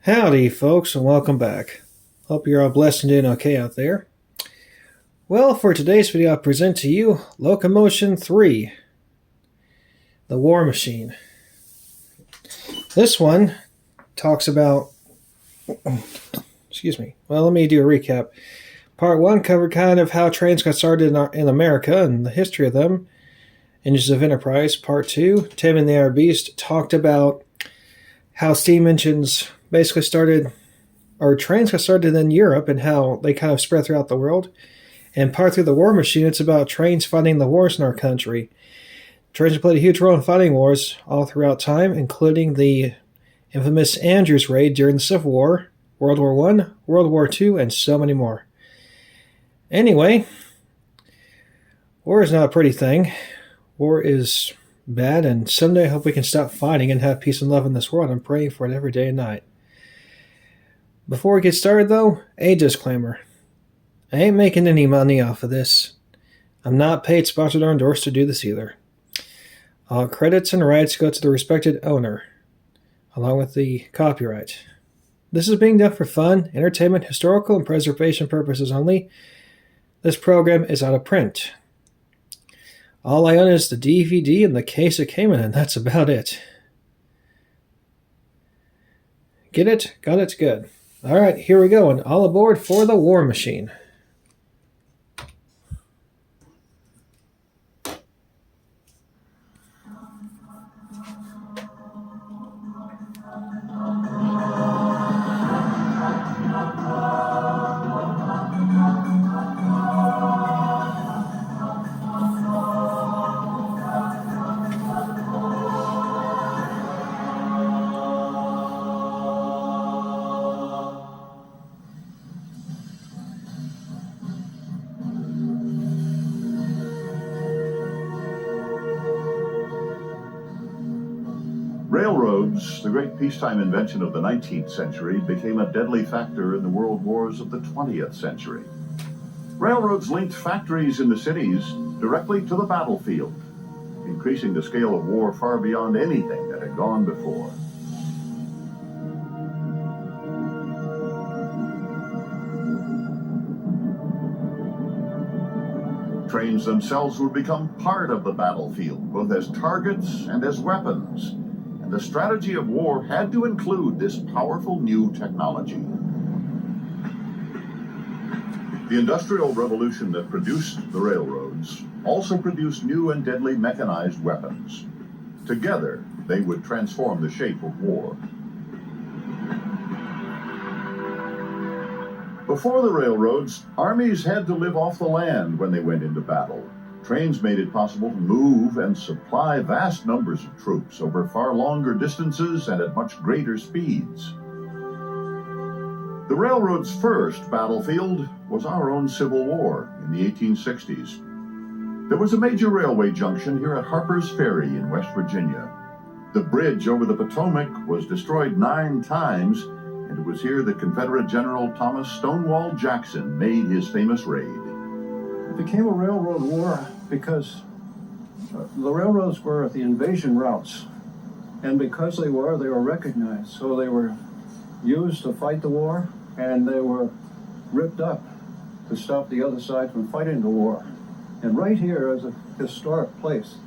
Howdy, folks, and welcome back. Hope you're all blessed and doing okay out there. Well, for today's video, I present to you Locomotion 3, the War Machine. This one talks about, well, let me do a recap. Part 1 covered kind of how trains got started in America and the history of them, engines of enterprise. Part 2, Taming the Air Beast, talked about how steam engines basically started, or trains got started in Europe and how they kind of spread throughout the world. And Part 3 of the War Machine, it's about trains fighting the wars in our country. Trains have played a huge role in fighting wars all throughout time, including the infamous Andrews Raid during the Civil War, World War I, World War II, and so many more. Anyway, war is not a pretty thing. War is bad, and someday I hope we can stop fighting and have peace and love in this world. I'm praying for it every day and night. Before we get started, though, a disclaimer. I ain't making any money off of this. I'm not paid, sponsored, or endorsed to do this either. All credits and rights go to the respected owner, along with the copyright. This is being done for fun, entertainment, historical, and preservation purposes only. This program is out of print. All I own is the DVD and the case it came in, and that's about it. Get it? Got it? Good. Alright, here we go, and all aboard for the War Machine. Railroads, the great peacetime invention of the 19th century, became a deadly factor in the world wars of the 20th century. Railroads linked factories in the cities directly to the battlefield, increasing the scale of war far beyond anything that had gone before. Trains themselves would become part of the battlefield, both as targets and as weapons. And the strategy of war had to include this powerful new technology. The Industrial Revolution that produced the railroads also produced new and deadly mechanized weapons. Together, they would transform the shape of war. Before the railroads, armies had to live off the land when they went into battle. Trains made it possible to move and supply vast numbers of troops over far longer distances and at much greater speeds. The railroad's first battlefield was our own Civil War in the 1860s. There was a major railway junction here at Harper's Ferry in West Virginia. The bridge over the Potomac was destroyed 9 times, and it was here that Confederate General Thomas Stonewall Jackson made his famous raid. It became a railroad war because the railroads were the invasion routes, and because they were recognized. So they were used to fight the war, and they were ripped up to stop the other side from fighting the war. And right here is a historic place,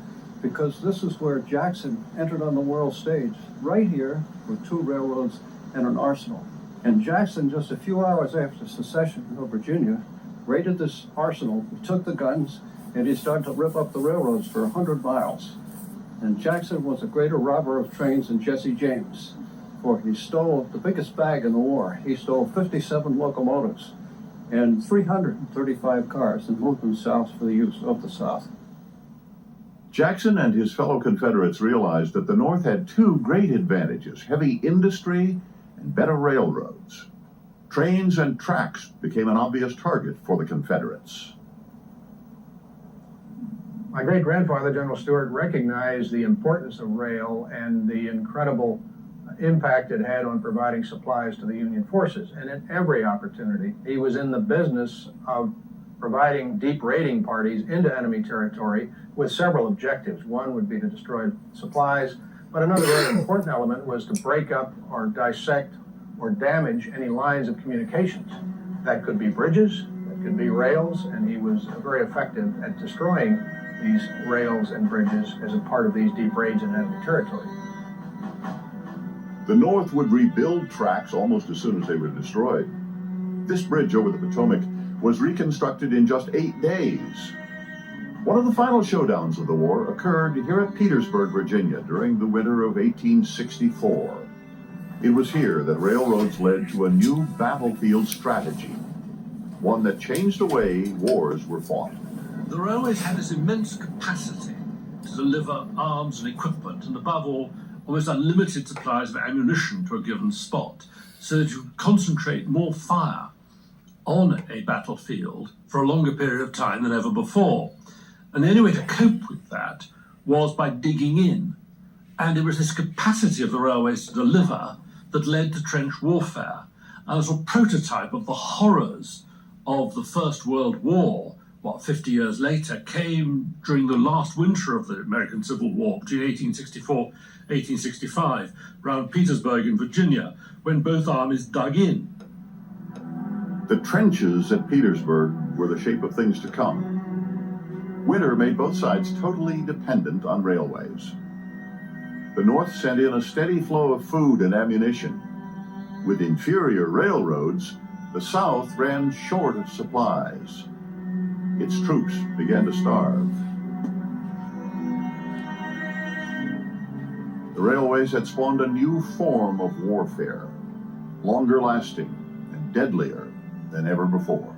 because this is where Jackson entered on the world stage. Right here were 2 railroads and an arsenal. And Jackson, just a few hours after secession of Virginia, raided this arsenal, he took the guns, and he started to rip up the railroads for 100 miles. And Jackson was a greater robber of trains than Jesse James, for he stole the biggest bag in the war. He stole 57 locomotives and 335 cars and moved them south for the use of the South. Jackson and his fellow Confederates realized that the North had 2 great advantages: heavy industry and better railroads. Trains and tracks became an obvious target for the Confederates. My great-grandfather, General Stuart, recognized the importance of rail and the incredible impact it had on providing supplies to the Union forces. And at every opportunity, he was in the business of providing deep raiding parties into enemy territory with several objectives. One would be to destroy supplies, but another very important element was to break up or dissect or damage any lines of communications. That could be bridges, that could be rails, and he was very effective at destroying these rails and bridges as a part of these deep raids in enemy territory. The North would rebuild tracks almost as soon as they were destroyed. This bridge over the Potomac was reconstructed in just 8 days. One of the final showdowns of the war occurred here at Petersburg, Virginia, during the winter of 1864. It was here that railroads led to a new battlefield strategy, one that changed the way wars were fought. The railways had this immense capacity to deliver arms and equipment, and above all, almost unlimited supplies of ammunition to a given spot, so that you could concentrate more fire on a battlefield for a longer period of time than ever before. And the only way to cope with that was by digging in. And it was this capacity of the railways to deliver that led to trench warfare. And a sort of prototype of the horrors of the First World War, 50 years later, came during the last winter of the American Civil War, between 1864 and 1865, around Petersburg in Virginia, when both armies dug in. The trenches at Petersburg were the shape of things to come. Winter made both sides totally dependent on railways. The North sent in a steady flow of food and ammunition. With inferior railroads, the South ran short of supplies. Its troops began to starve. The railways had spawned a new form of warfare, longer lasting and deadlier than ever before.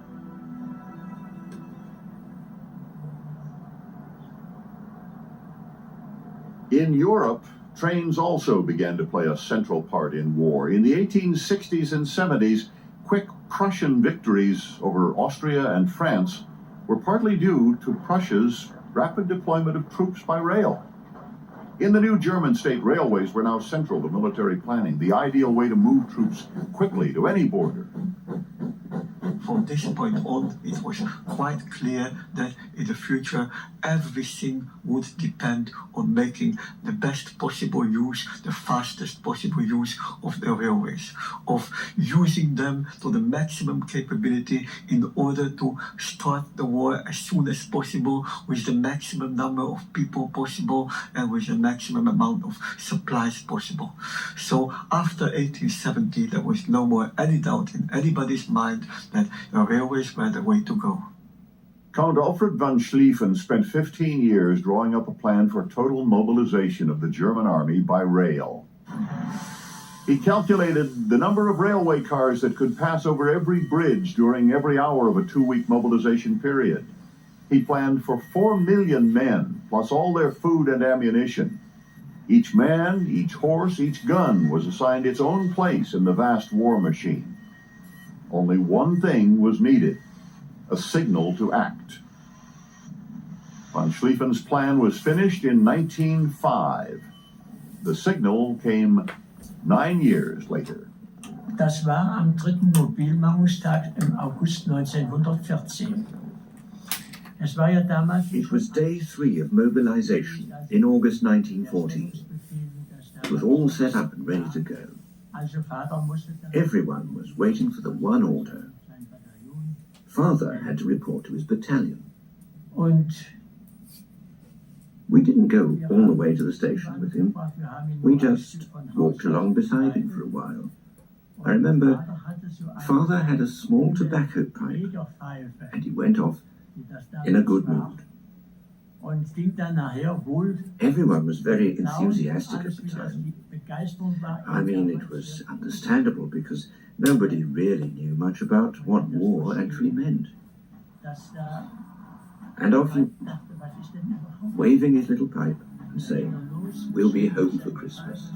In Europe, trains also began to play a central part in war. In the 1860s and 70s, quick Prussian victories over Austria and France were partly due to Prussia's rapid deployment of troops by rail. In the new German state, railways were now central to military planning, the ideal way to move troops quickly to any border. From this point on, it was quite clear that in the future everything would depend on making the best possible use, the fastest possible use of the railways, of using them to the maximum capability in order to start the war as soon as possible with the maximum number of people possible and with the maximum amount of supplies possible. So after 1870, there was no more any doubt in anybody's mind that the railways were the way to go. Count Alfred von Schlieffen spent 15 years drawing up a plan for total mobilization of the German army by rail. He calculated the number of railway cars that could pass over every bridge during every hour of a 2-week mobilization period. He planned for 4 million men, plus all their food and ammunition. Each man, each horse, each gun was assigned its own place in the vast war machine. Only one thing was needed: a signal to act. Von Schlieffen's plan was finished in 1905. The signal came 9 years later. Das war am 3. Mobilmachungstag im August 1914. Es war ja damals It was day 3 of mobilization in August 1914. It was all set up and ready to go. Everyone was waiting for the one order. Father had to report to his battalion. We didn't go all the way to the station with him. We just walked along beside him for a while. I remember Father had a small tobacco pipe, and he went off in a good mood. Everyone was very enthusiastic at the time. I mean, it was understandable because nobody really knew much about what war actually meant. And off he, waving his little pipe and saying, "We'll be home for Christmas."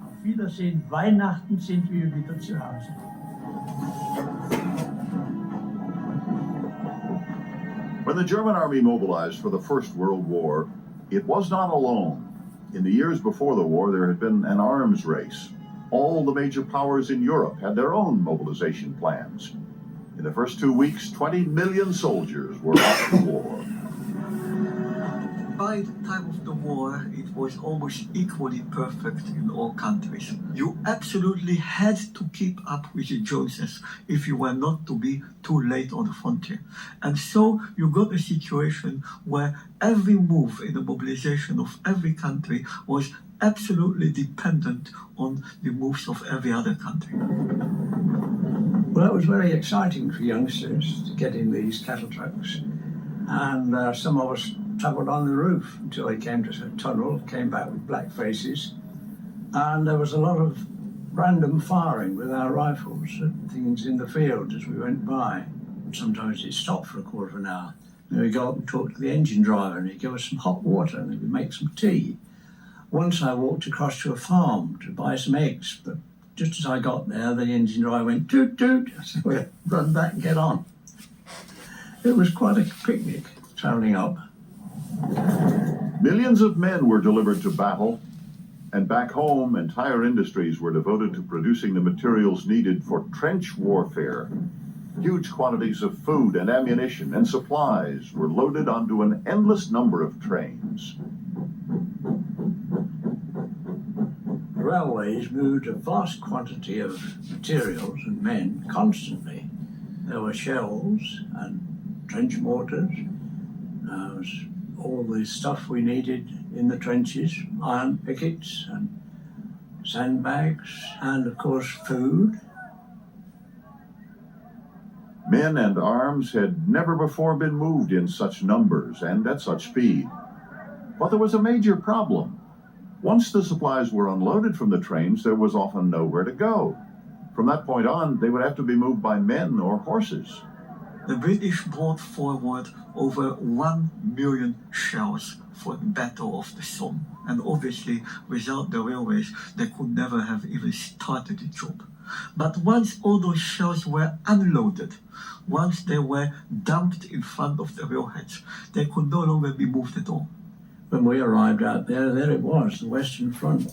Auf Wiedersehen, Weihnachten sind wir wieder zu Hause. When the German army mobilized for the First World War, it was not alone. In the years before the war, there had been an arms race. All the major powers in Europe had their own mobilization plans. In the first 2 weeks, 20 million soldiers were off to war. by the time of the war, it was almost equally perfect in all countries. You absolutely had to keep up with the Joneses if you were not to be too late on the frontier. And so you got a situation where every move in the mobilization of every country was absolutely dependent on the moves of every other country. Well, it was very exciting for youngsters to get in these cattle trucks. And some of us travelled on the roof until they came to a tunnel, came back with black faces. And there was a lot of random firing with our rifles at things in the field as we went by. Sometimes it stopped for a quarter of an hour. Then we'd go up and talk to the engine driver and he'd give us some hot water and we'd make some tea. Once I walked across to a farm to buy some eggs, but just as I got there, the engine driver went toot toot, so we run back and get on. It was quite a picnic, travelling up. Millions of men were delivered to battle, and back home, entire industries were devoted to producing the materials needed for trench warfare. Huge quantities of food and ammunition and supplies were loaded onto an endless number of trains. The railways moved a vast quantity of materials and men constantly. There were shells and trench mortars, all the stuff we needed in the trenches, iron pickets and sandbags, and of course food. Men and arms had never before been moved in such numbers and at such speed. But there was a major problem. Once the supplies were unloaded from the trains, there was often nowhere to go. From that point on, they would have to be moved by men or horses. The British brought forward over 1 million shells for the Battle of the Somme. And obviously, without the railways, they could never have even started the job. But once all those shells were unloaded, once they were dumped in front of the railheads, they could no longer be moved at all. When we arrived out there it was, the Western Front,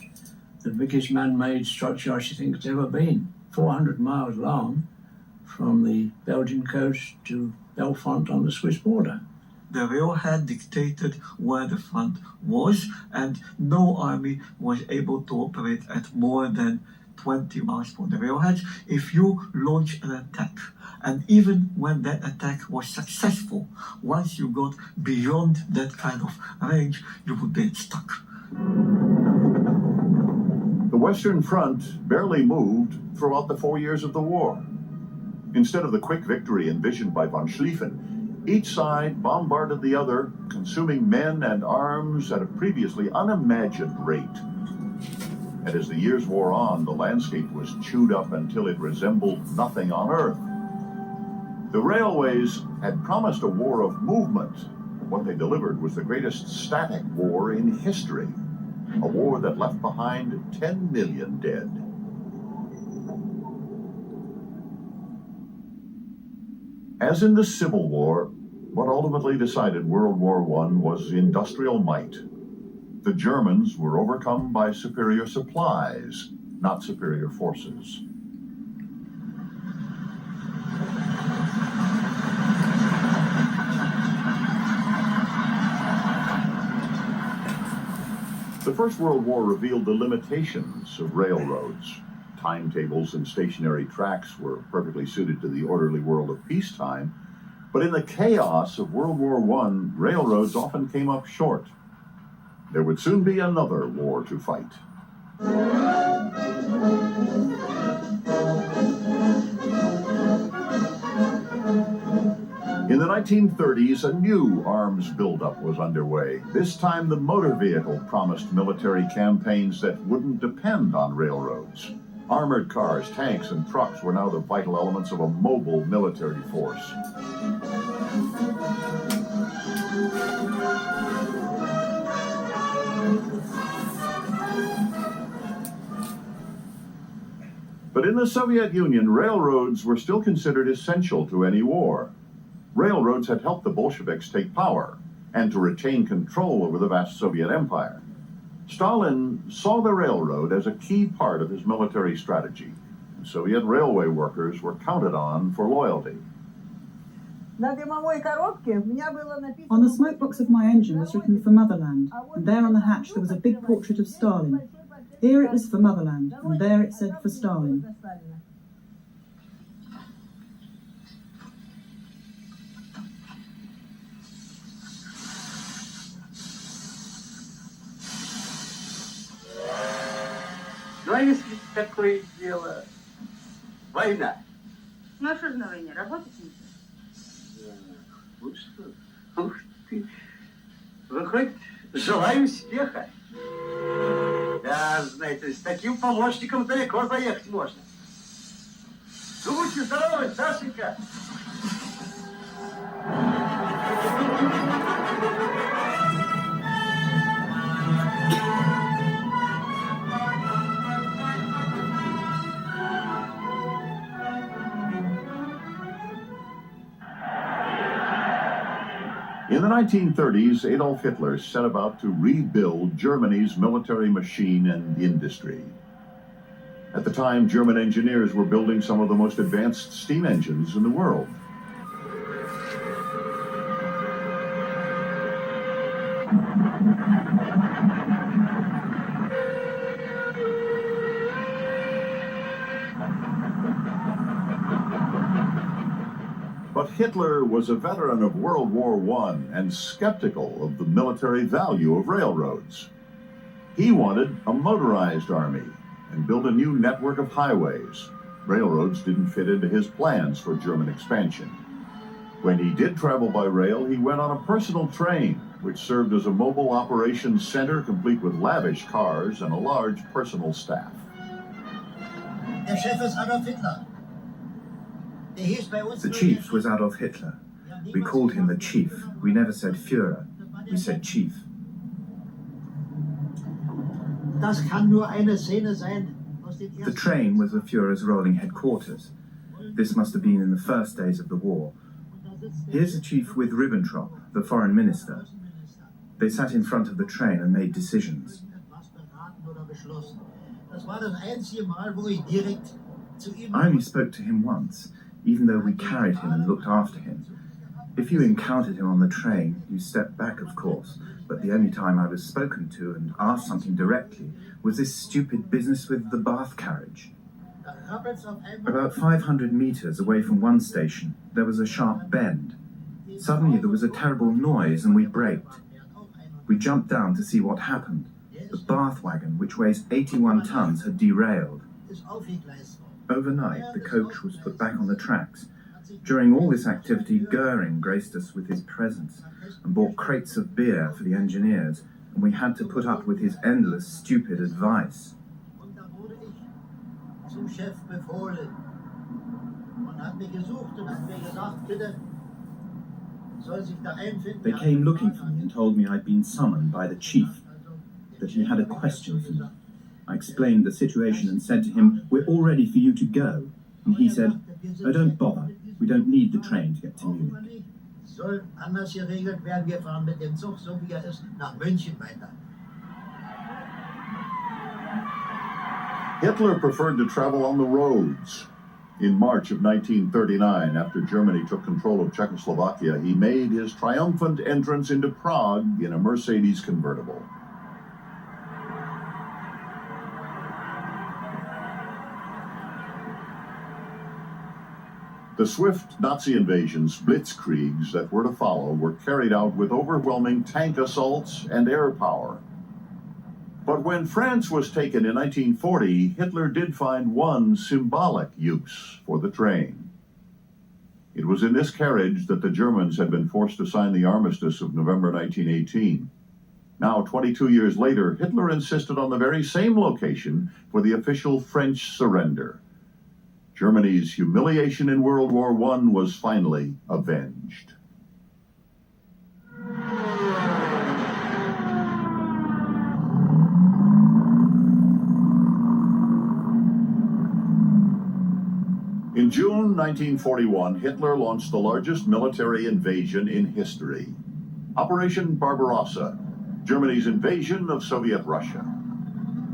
the biggest man-made structure I should think it's ever been, 400 miles long, from the Belgian coast to Belfont on the Swiss border. The railhead dictated where the front was, and no army was able to operate at more than 20 miles from the railhead if you launch an attack. And even when that attack was successful, once you got beyond that kind of range, you would get stuck. The Western Front barely moved throughout the 4 years of the war. Instead of the quick victory envisioned by von Schlieffen, each side bombarded the other, consuming men and arms at a previously unimagined rate. And as the years wore on, the landscape was chewed up until it resembled nothing on Earth. The railways had promised a war of movement. What they delivered was the greatest static war in history, a war that left behind 10 million dead. As in the Civil War, what ultimately decided World War I was industrial might. The Germans were overcome by superior supplies, not superior forces. The First World War revealed the limitations of railroads. Timetables and stationary tracks were perfectly suited to the orderly world of peacetime, but in the chaos of World War I, railroads often came up short. There would soon be another war to fight. In the 1930s, a new arms buildup was underway. This time, the motor vehicle promised military campaigns that wouldn't depend on railroads. Armored cars, tanks, and trucks were now the vital elements of a mobile military force. But in the Soviet Union, railroads were still considered essential to any war. Railroads had helped the Bolsheviks take power and to retain control over the vast Soviet Empire. Stalin saw the railroad as a key part of his military strategy. Soviet railway workers were counted on for loyalty. On the smokebox of my engine was written "For Motherland," and there on the hatch there was a big portrait of Stalin. Here it was "For Motherland," and there it said "For Stalin." Ну а если такое дело? Война. Ну а что же на войне? Работать нельзя? Вот что. Ух ты. Выходит, желаю успеха. Да, знаете, с таким помощником далеко заехать можно. Ну, будьте здоровы, Сашенька. In the 1930s, Adolf Hitler set about to rebuild Germany's military machine and industry. At the time, German engineers were building some of the most advanced steam engines in the world. But Hitler was a veteran of World War I and skeptical of the military value of railroads. He wanted a motorized army and built a new network of highways. Railroads didn't fit into his plans for German expansion. When he did travel by rail, he went on a personal train, which served as a mobile operations center complete with lavish cars and a large personal staff. Der Chef ist Adolf Hitler. The chief was Adolf Hitler. We called him the chief. We never said Führer. We said chief. Das kann nur eine Szene sein. The train was the Führer's rolling headquarters. This must have been in the first days of the war. Here's the chief with Ribbentrop, the foreign minister. They sat in front of the train and made decisions. I only spoke to him once, even though we carried him and looked after him. If you encountered him on the train, you stepped back, of course, but the only time I was spoken to and asked something directly was this stupid business with the bath carriage. About 500 meters away from one station, there was a sharp bend. Suddenly there was a terrible noise and we braked. We jumped down to see what happened. The bath wagon, which weighs 81 tons, had derailed. Overnight, the coach was put back on the tracks. During all this activity, Goering graced us with his presence and bought crates of beer for the engineers, and we had to put up with his endless, stupid advice. They came looking for me and told me I'd been summoned by the chief, that he had a question for me. I explained the situation and said to him, "We're all ready for you to go." And he said, "Oh, don't bother. We don't need the train to get to Munich." Hitler preferred to travel on the roads. In March of 1939, after Germany took control of Czechoslovakia, he made his triumphant entrance into Prague in a Mercedes convertible. The swift Nazi invasions, blitzkriegs, that were to follow were carried out with overwhelming tank assaults and air power. But when France was taken in 1940, Hitler did find one symbolic use for the train. It was in this carriage that the Germans had been forced to sign the armistice of November 1918. Now, 22 years later, Hitler insisted on the very same location for the official French surrender. Germany's humiliation in World War I was finally avenged. In June 1941, Hitler launched the largest military invasion in history. Operation Barbarossa, Germany's invasion of Soviet Russia.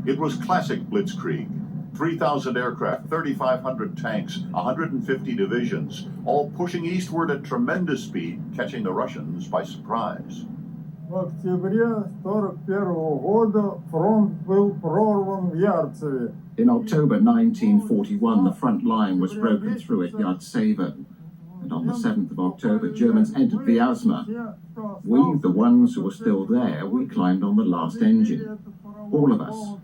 It was classic blitzkrieg. 3,000 aircraft, 3,500 tanks, 150 divisions, all pushing eastward at tremendous speed, catching the Russians by surprise. В октябре 1941 года фронт был прорван в Ярцеве. In October 1941, the front line was broken through at Yartsevo, and on the 7th of October, Germans entered Vyazma. We, the ones who were still there, we climbed on the last engine. All of us,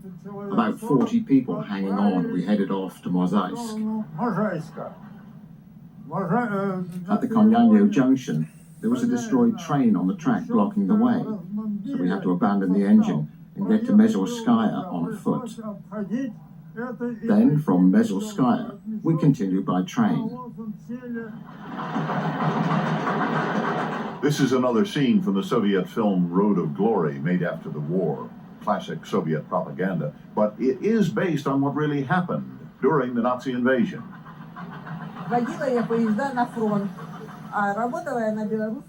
about 40 people hanging on, we headed off to Mozaisk. At the Konyanyo Junction, there was a destroyed train on the track blocking the way, so we had to abandon the engine and get to Mezorskaya on foot. Then, from Mezorskaya, we continued by train. This is another scene from the Soviet film Road of Glory, made after the war. Classic Soviet propaganda, but it is based on what really happened during the Nazi invasion.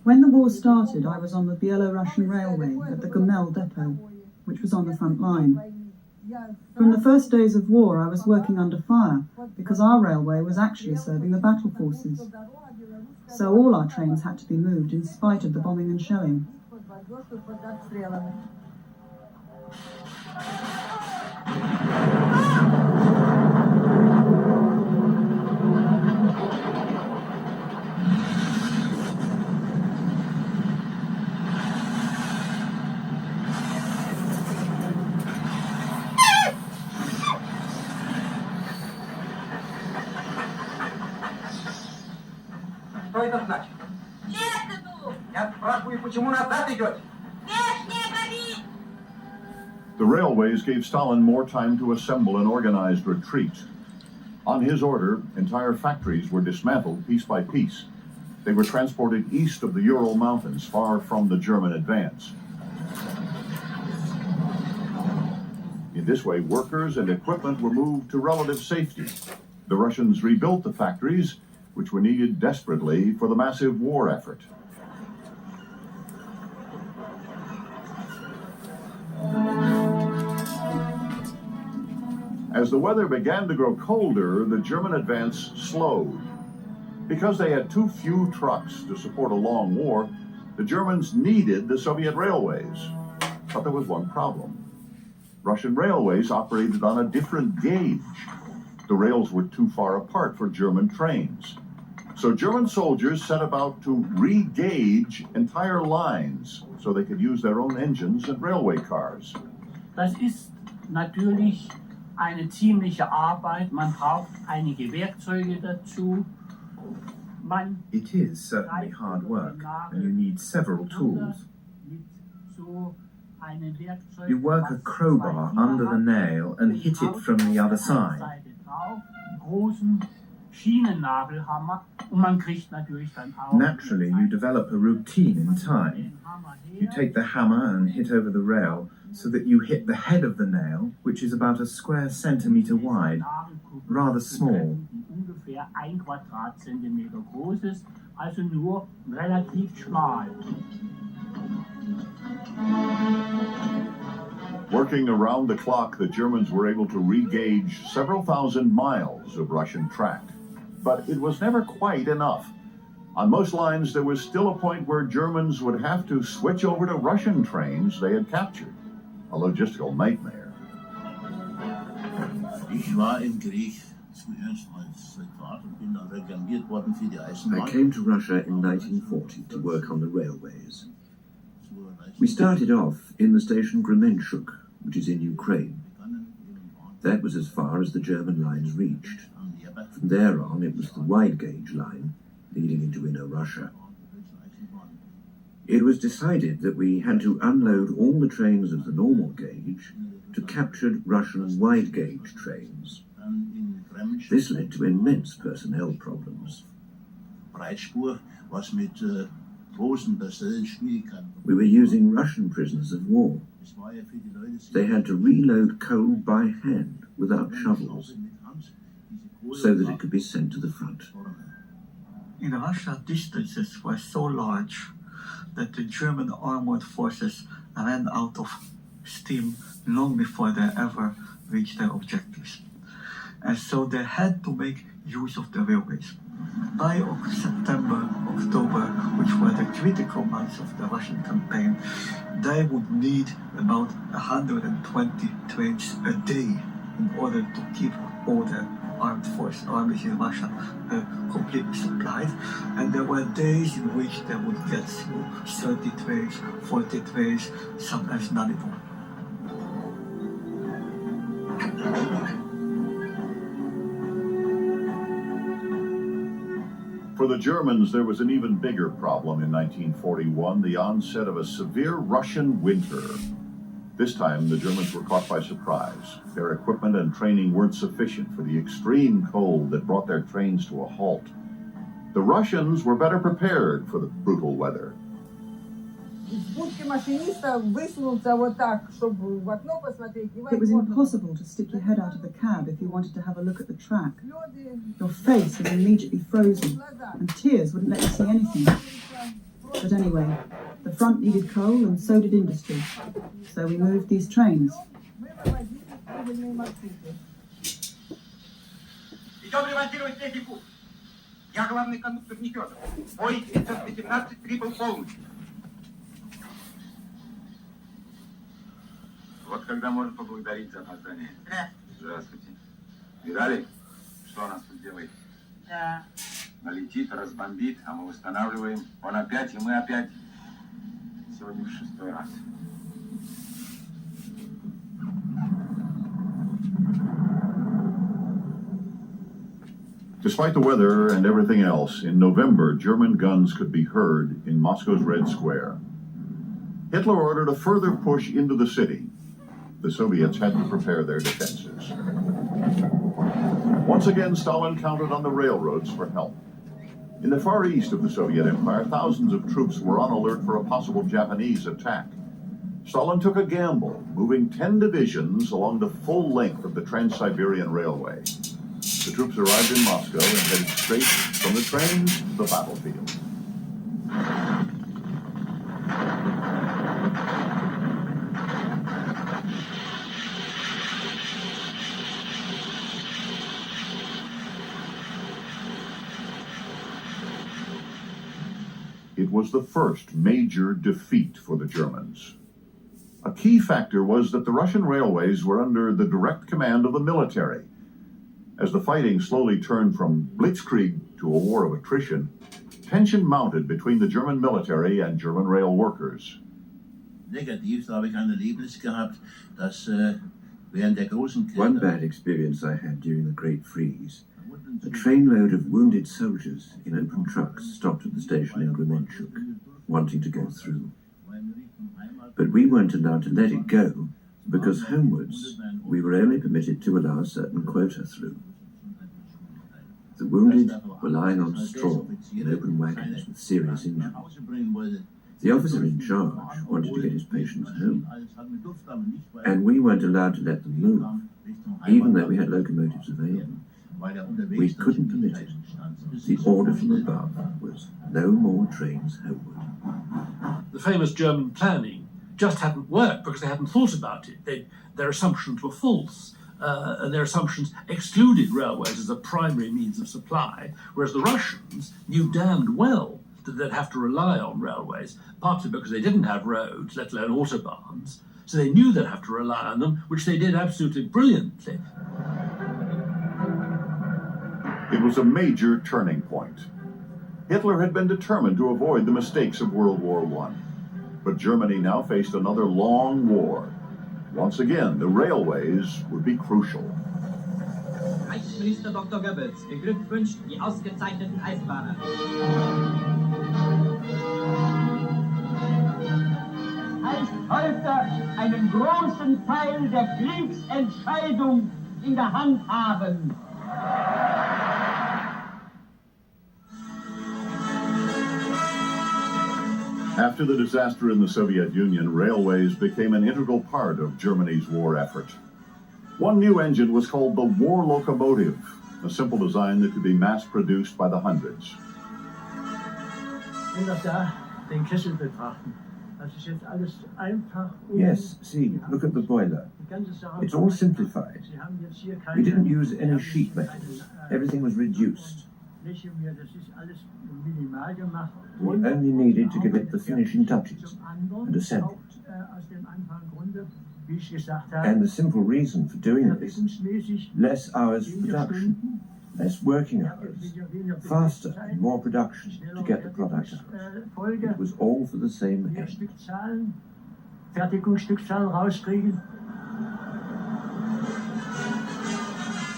When the war started, I was on the Belarusian railway at the Gomel depot, which was on the front line. From the first days of war, I was working under fire because our railway was actually serving the battle forces. So all our trains had to be moved in spite of the bombing and shelling. Что это значит? Я спрашиваю, почему назад идете? The railways gave Stalin more time to assemble an organized retreat. On his order, entire factories were dismantled piece by piece. They were transported east of the Ural Mountains, far from the German advance. In this way, workers and equipment were moved to relative safety. The Russians rebuilt the factories, which were needed desperately for the massive war effort. As the weather began to grow colder, the German advance slowed. Because they had too few trucks to support a long war, the Germans needed the Soviet railways. But there was one problem. Russian railways operated on a different gauge. The rails were too far apart for German trains. So German soldiers set about to re-gauge entire lines so they could use their own engines and railway cars. Das ist natürlich eine ziemliche Arbeit. Man braucht einige Werkzeuge dazu. It is certainly hard work, and you need several tools. You work a crowbar under the nail and hit it from the other side. Naturally, you develop a routine in time. You take the hammer and hit over the rail so that you hit the head of the nail, which is about a square centimeter wide, rather small. Ungefähr 1 Quadratzentimeter groß ist, also nur relativ schmal. Working around the clock, the Germans were able to re-gauge several thousand miles of Russian track. But it was never quite enough. On most lines, there was still a point where Germans would have to switch over to Russian trains they had captured. A logistical nightmare. Ich war im Krieg zuerst als Soldat und bin dann reklamiert worden für die Eisenbahn. I came to Russia in 1940 to work on the railways. We started off in the station Kremenchuk, which is in Ukraine. That was as far as the German lines reached. From there on, it was the wide gauge line leading into inner Russia. It was decided that we had to unload all the trains of the normal gauge to captured Russian wide gauge trains. This led to immense personnel problems. We were using Russian prisoners of war. They had to reload coal by hand without shovels, so that it could be sent to the front. In Russia, distances were so large that the German armored forces ran out of steam long before they ever reached their objectives. and so they had to make use of the railways. By September, October, which were the critical months of the Russian campaign, they would need about 120 trains a day in order to keep all the armies in Russia completely supplied. And there were days in which they would get through 30 trains, 40 trains, sometimes none at all. For the Germans, there was an even bigger problem in 1941, the onset of a severe Russian winter. This time, the Germans were caught by surprise. Their equipment and training weren't sufficient for the extreme cold that brought their trains to a halt. The Russians were better prepared for the brutal weather. It was impossible to stick your head out of the cab if you wanted to have a look at the track. Your face was immediately frozen, and tears wouldn't let you see anything. But anyway, the front needed coal and so did industry. So we moved these trains. Идем ремонтировать технику. Я главный кондуктор Нефедов. Бой 918 прибыл полностью. Вот когда можно поблагодарить за опоздание. Здравствуйте. Видали, что у нас тут делает? Да. Налетит, разбомбит, а мы восстанавливаем. Он опять, и мы опять. Сегодня в 6-й раз. Despite the weather and everything else, in November, German guns could be heard in Moscow's Red Square. Hitler ordered a further push into the city. The Soviets had to prepare their defenses. Once again, Stalin counted on the railroads for help. In the far east of the Soviet Empire, thousands of troops were on alert for a possible Japanese attack. Stalin took a gamble, moving 10 divisions along the full length of the Trans-Siberian Railway. The troops arrived in Moscow and headed straight from the trains to the battlefield. It was the first major defeat for the Germans. A key factor was that the Russian railways were under the direct command of the military. As the fighting slowly turned from blitzkrieg to a war of attrition, tension mounted between the German military and German rail workers. Negativ, da habe ich ein Erlebnis gehabt, dass während der großen Kälte... One bad experience I had during the Great Freeze. A trainload of wounded soldiers in open trucks stopped at the station in Kremenchuk, wanting to go through. But we weren't allowed to let it go, because homewards we were only permitted to allow a certain quota through. The wounded were lying on straw in open wagons with serious injuries. The officer in charge wanted to get his patients home, and we weren't allowed to let them move, even though we had locomotives available. We couldn't permit it. The order from above was no more trains homeward. The famous German planning just hadn't worked because they hadn't thought about it. Their assumptions were false, and their assumptions excluded railways as a primary means of supply, whereas the Russians knew damned well that they'd have to rely on railways, partly because they didn't have roads, let alone autobahns, so they knew they'd have to rely on them, which they did absolutely brilliantly. It was a major turning point. Hitler had been determined to avoid the mistakes of World War I. But Germany now faced another long war. Once again, the railways would be crucial. Reichsminister Dr. Goebbels beglückwünscht die ausgezeichneten Eisenbahner. Heißt heute einen großen Teil der Kriegsentscheidung in der Hand haben. After the disaster in the Soviet Union, railways became an integral part of Germany's war effort. One new engine was called the war locomotive, a simple design that could be mass-produced by the hundreds. Wenn wir da den Kessel betrachten, Yes, see, look at the boiler. It's all simplified. We didn't use any sheet metals. Everything was reduced. We only needed to give it the finishing touches and assemble it. And the simple reason for doing this, less hours of production, less working hours, faster and more production to get the product out. It was all for the same end.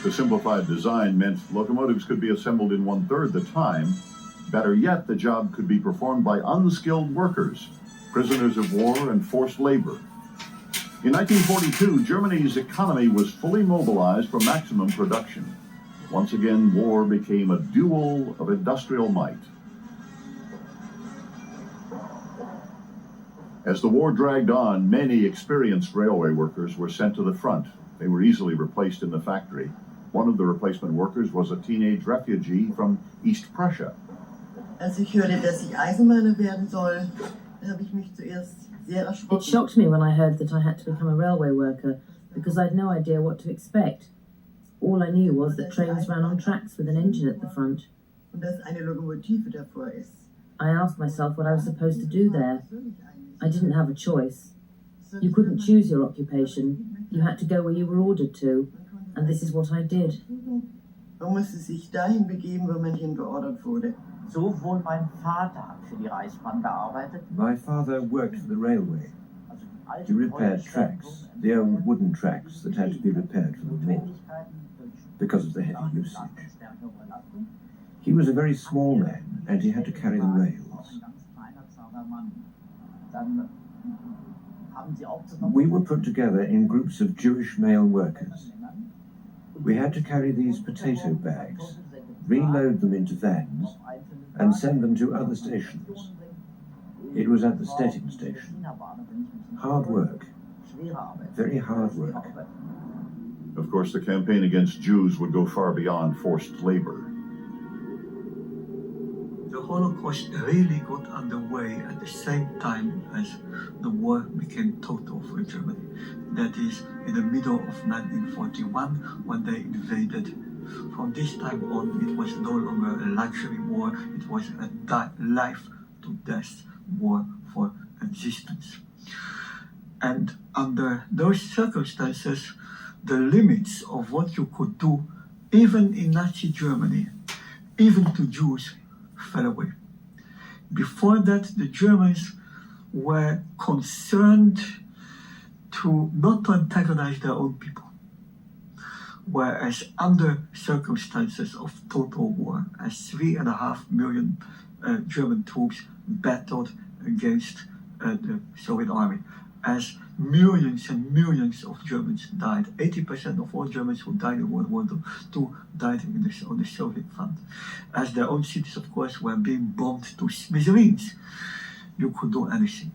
The simplified design meant locomotives could be assembled in 1/3 the time. Better yet, the job could be performed by unskilled workers, prisoners of war and forced labor. In 1942, Germany's economy was fully mobilized for maximum production. Once again, war became a duel of industrial might. As the war dragged on, many experienced railway workers were sent to the front. They were easily replaced in the factory. One of the replacement workers was a teenage refugee from East Prussia. Als ich hörte, dass ich Eisenbahner werden soll, habe ich mich zuerst sehr erschrocken. It shocked me when I heard that I had to become a railway worker because I'd no idea what to expect. All I knew was that trains ran on tracks with an engine at the front. Und dass eine Lokomotive davor ist. I asked myself what I was supposed to do there. I didn't have a choice. You couldn't choose your occupation. You had to go where you were ordered to, and this is what I did. Man musste sich dahin begeben, wo man hin beordert wurde. Sowohl mein Vater hat für die Reichsbahn gearbeitet. My father worked for the railway. He repaired tracks, the old wooden tracks that had to be repaired for the war, because of the heavy usage. He was a very small man, and he had to carry the rails. We were put together in groups of Jewish male workers. We had to carry these potato bags, reload them into vans, and send them to other stations. It was at the Stettin station. Hard work. Very hard work. Of course, the campaign against Jews would go far beyond forced labor. The Holocaust really got underway at the same time as the war became total for Germany. That is, in the middle of 1941, when they invaded. From this time on, it was no longer a luxury war, it was a life-to-death war for existence. And under those circumstances, the limits of what you could do, even in Nazi Germany, even to Jews, fell away. Before that, the Germans were concerned not to antagonize their own people. Whereas under circumstances of total war, as 3.5 million German troops battled against the Soviet army, as millions and millions of Germans died. 80% of all Germans who died in World War II died on the Soviet front. As their own cities, of course, were being bombed to smithereens. You could do anything.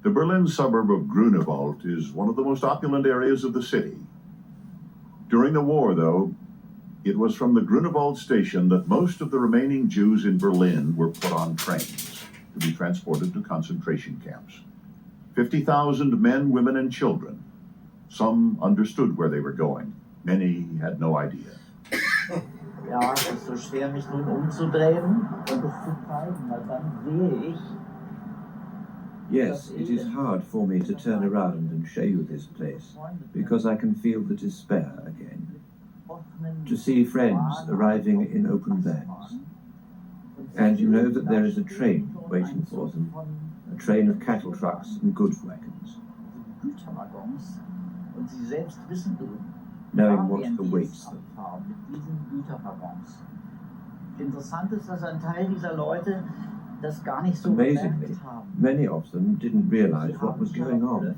The Berlin suburb of Grunewald is one of the most opulent areas of the city. During the war, though, it was from the Grunewald station that most of the remaining Jews in Berlin were put on trains to be transported to concentration camps. 50,000 men, women, and children. Some understood where they were going. Many had no idea. Ja, es ist so schwer, mich nun umzudrehen und es zu zeigen, weil dann sehe ich. Yes, it is hard for me to turn around and show you this place, because I can feel the despair again. To see friends arriving in open vans. And you know that there is a train waiting for them, a train of cattle trucks and goods wagons. Knowing what awaits them. Amazingly, many of them didn't realize what was going on.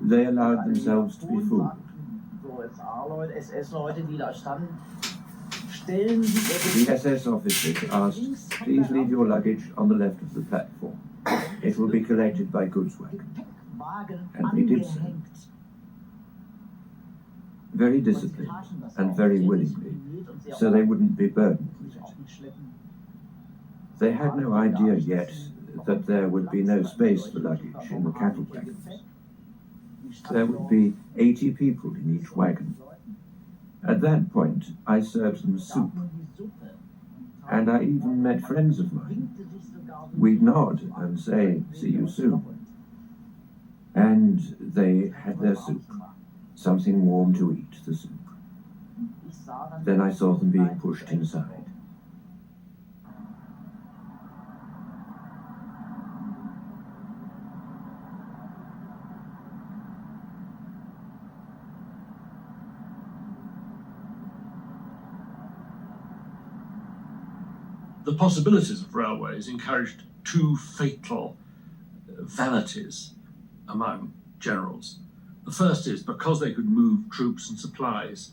They allowed themselves to be fooled. The SS officers asked, please leave your luggage on the left of the platform. It will be collected by goods wagon. And they did so. very disciplined and very willingly, so they wouldn't be burdened with it. They had no idea yet that there would be no space for luggage in the cattle wagons. There would be 80 people in each wagon. At that point, I served them soup. And I even met friends of mine. We'd nod and say, "See you soon." And they had their soup, something warm to eat, the soup. Then I saw them being pushed inside. The possibilities of railways encouraged two fatal vanities among generals. The first is because they could move troops and supplies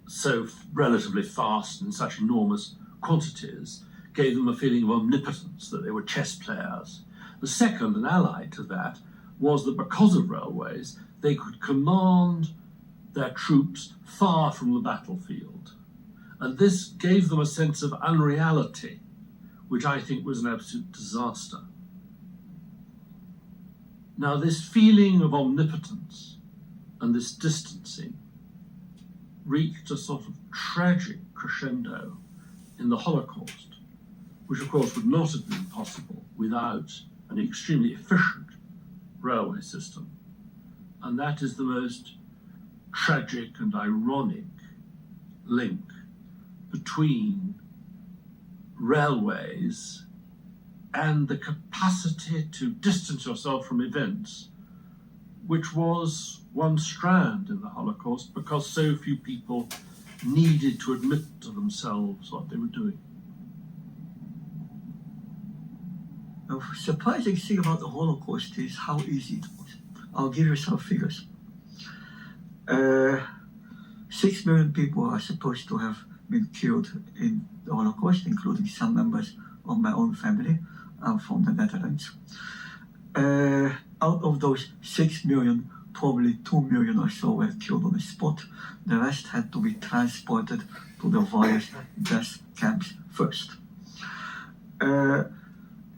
so relatively fast and in such enormous quantities, gave them a feeling of omnipotence, that they were chess players. The second, and allied to that, was that because of railways, they could command their troops far from the battlefield. And this gave them a sense of unreality, which I think was an absolute disaster. Now, this feeling of omnipotence and this distancing reached a sort of tragic crescendo in the Holocaust, which of course would not have been possible without an extremely efficient railway system. And that is the most tragic and ironic link between railways and the capacity to distance yourself from events, which was one strand in the Holocaust because so few people needed to admit to themselves what they were doing. The surprising thing about the Holocaust is how easy it was. I'll give you some figures. 6 million people are supposed to have been killed in the Holocaust, including some members of my own family. I'm from the Netherlands. Out of those 6 million, probably 2 million or so were killed on the spot. The rest had to be transported to the various death camps first. A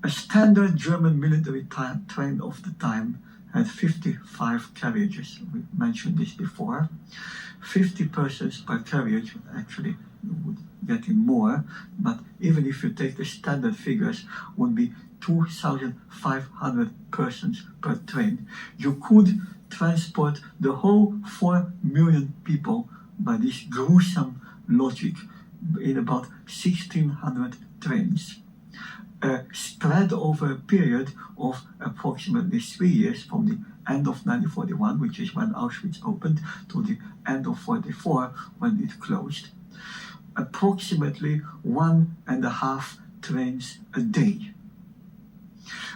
standard German military train of the time had 55 carriages. We mentioned this before. 50 persons per carriage. Actually, you would get in more, but even if you take the standard figures, would be 2,500 persons per train. You could transport the whole 4 million people by this gruesome logic in about 1,600 trains. Spread over a period of approximately 3 years from the end of 1941, which is when Auschwitz opened, to the end of 1944, when it closed. Approximately 1.5 trains a day.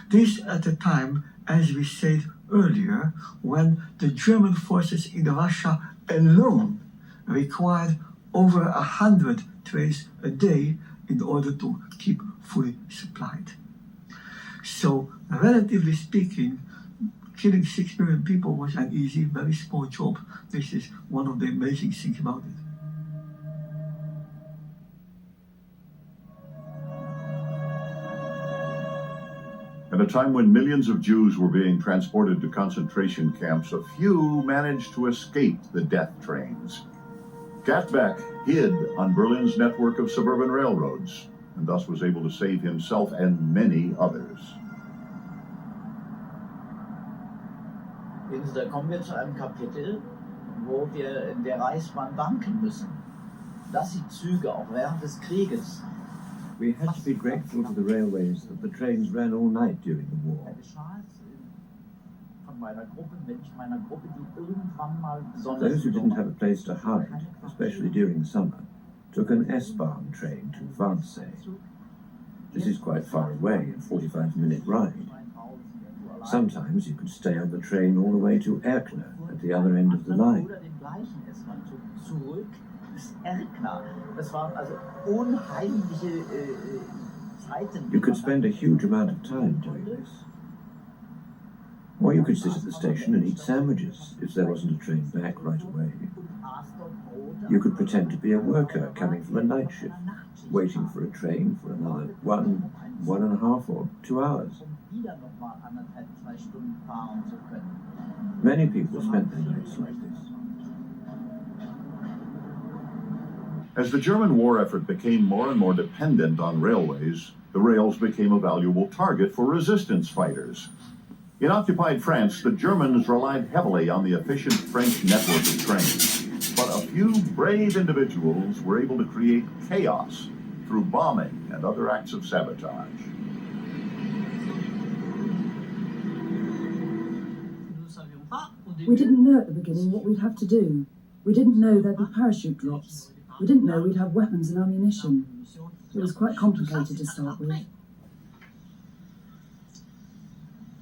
This at a time, as we said earlier, when the German forces in Russia alone required over 100 trains a day in order to keep fully supplied. So, relatively speaking, killing 6 million people was an easy, very small job. This is one of the amazing things about it. At a time when millions of Jews were being transported to concentration camps, a few managed to escape the death trains. Gert Beck hid on Berlin's network of suburban railroads, and thus was able to save himself and many others. Da kommen wir zu einem Kapitel, wo wir in der Reichsbahn danken müssen, dass die Züge auch während des Krieges. We had to be grateful to the railways that the trains ran all night during the war. Those who didn't have a place to hide, especially during summer, took an S-Bahn train to Wannsee. This is quite far away, a 45-minute ride. Sometimes you could stay on the train all the way to Erkner at the other end of the line. You could spend a huge amount of time doing this. Or you could sit at the station and eat sandwiches if there wasn't a train back right away. You could pretend to be a worker coming from a night shift, waiting for a train for another 1.5 or 2 hours. Many people spent their nights like this. As the German war effort became more and more dependent on railways, the rails became a valuable target for resistance fighters. In occupied France, the Germans relied heavily on the efficient French network of trains. But a few brave individuals were able to create chaos through bombing and other acts of sabotage. We didn't know at the beginning what we'd have to do. We didn't know there'd be parachute drops. We didn't know we'd have weapons and ammunition. It was quite complicated to start with.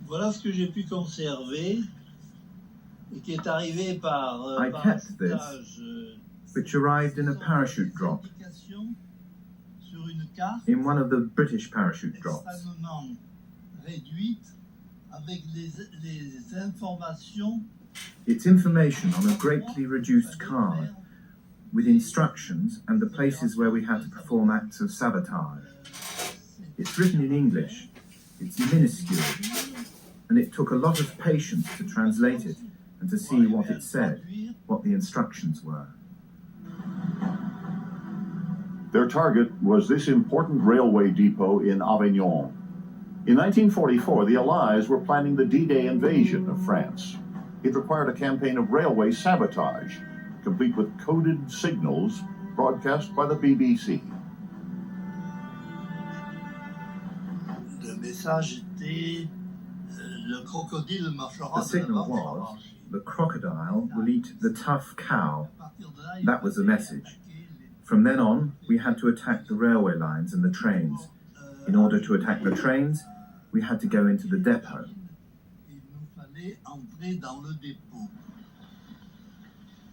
Voilà ce que j'ai pu conserver et qui est arrivé par I kept this, which arrived in a parachute drop, in one of the British parachute drops. It's information on a greatly reduced card, with instructions and the places where we had to perform acts of sabotage. It's written in English, it's minuscule, and it took a lot of patience to translate it and to see what it said, what the instructions were. Their target was this important railway depot in Avignon. In 1944, the Allies were planning the D-Day invasion of France. It required a campaign of railway sabotage, complete with coded signals broadcast by the BBC. The signal was, the crocodile will eat the tough cow. That was the message. From then on, we had to attack the railway lines and the trains. In order to attack the trains, we had to go into the depot.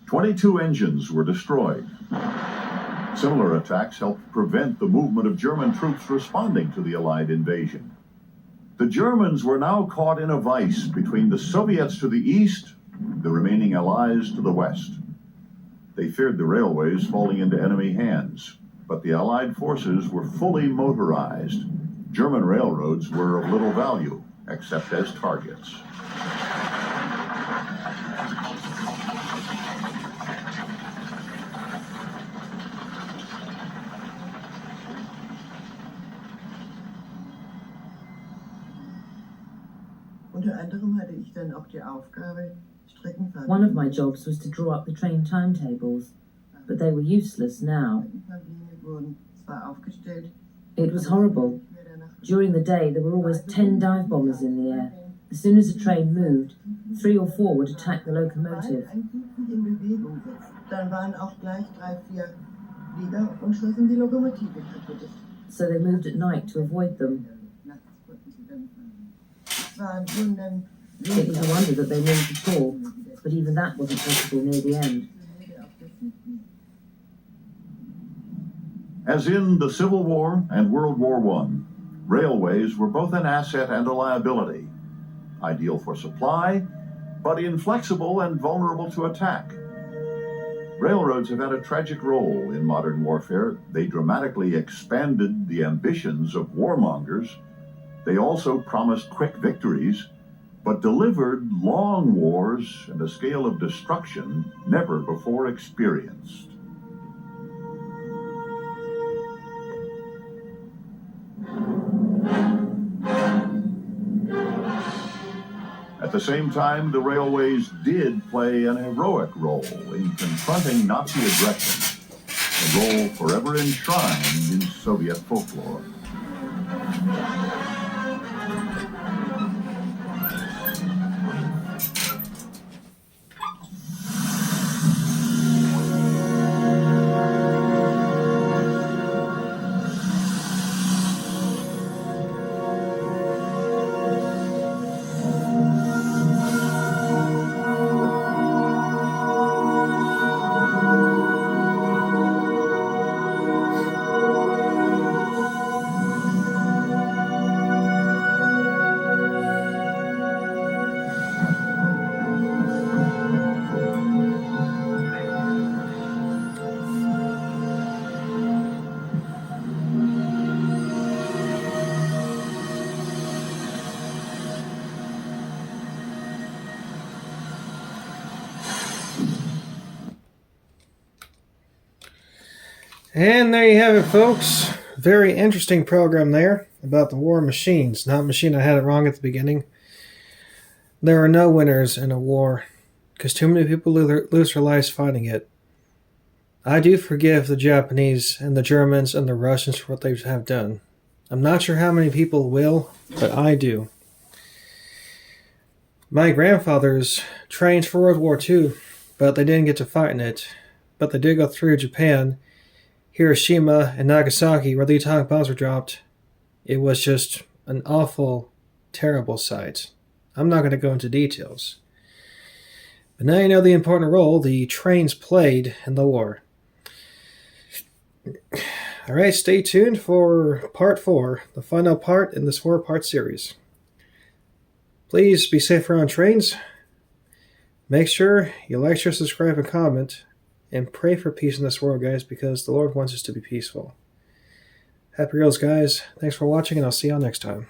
22 engines were destroyed. Similar attacks helped prevent the movement of German troops responding to the Allied invasion. The Germans were now caught in a vice between the Soviets to the east, the remaining Allies to the west. They feared the railways falling into enemy hands, but the Allied forces were fully motorized. German railroads were of little value, except as targets. One of my jobs was to draw up the train timetables, but they were useless now. It was horrible. During the day, there were always 10 dive bombers in the air. As soon as a train moved, 3 or 4 would attack the locomotive. So they moved at night to avoid them. It was a wonder that they moved at all, but even that wasn't possible near the end. As in the Civil War and World War I, railways were both an asset and a liability, ideal for supply, but inflexible and vulnerable to attack. Railroads have had a tragic role in modern warfare. They dramatically expanded the ambitions of warmongers. They also promised quick victories, but delivered long wars and a scale of destruction never before experienced. At the same time, the railways did play an heroic role in confronting Nazi aggression, a role forever enshrined in Soviet folklore. And there you have it, folks. Very interesting program there about the war machines. Not machine, I had it wrong at the beginning. There are no winners in a war, because too many people lose their lives fighting it. I do forgive the Japanese and the Germans and the Russians for what they have done. I'm not sure how many people will, but I do. My grandfathers trained for World War II, but they didn't get to fight in it. But they did go through Japan, Hiroshima, and Nagasaki, where the atomic bombs were dropped. It was just an awful, terrible sight. I'm not going to go into details. But now you know the important role the trains played in the war. Alright, stay tuned for part 4, the final part in this 4-part series. Please be safe around trains. Make sure you like, share, subscribe, and comment. And pray for peace in this world, guys, because the Lord wants us to be peaceful. Happy Reels, guys. Thanks for watching, and I'll see y'all next time.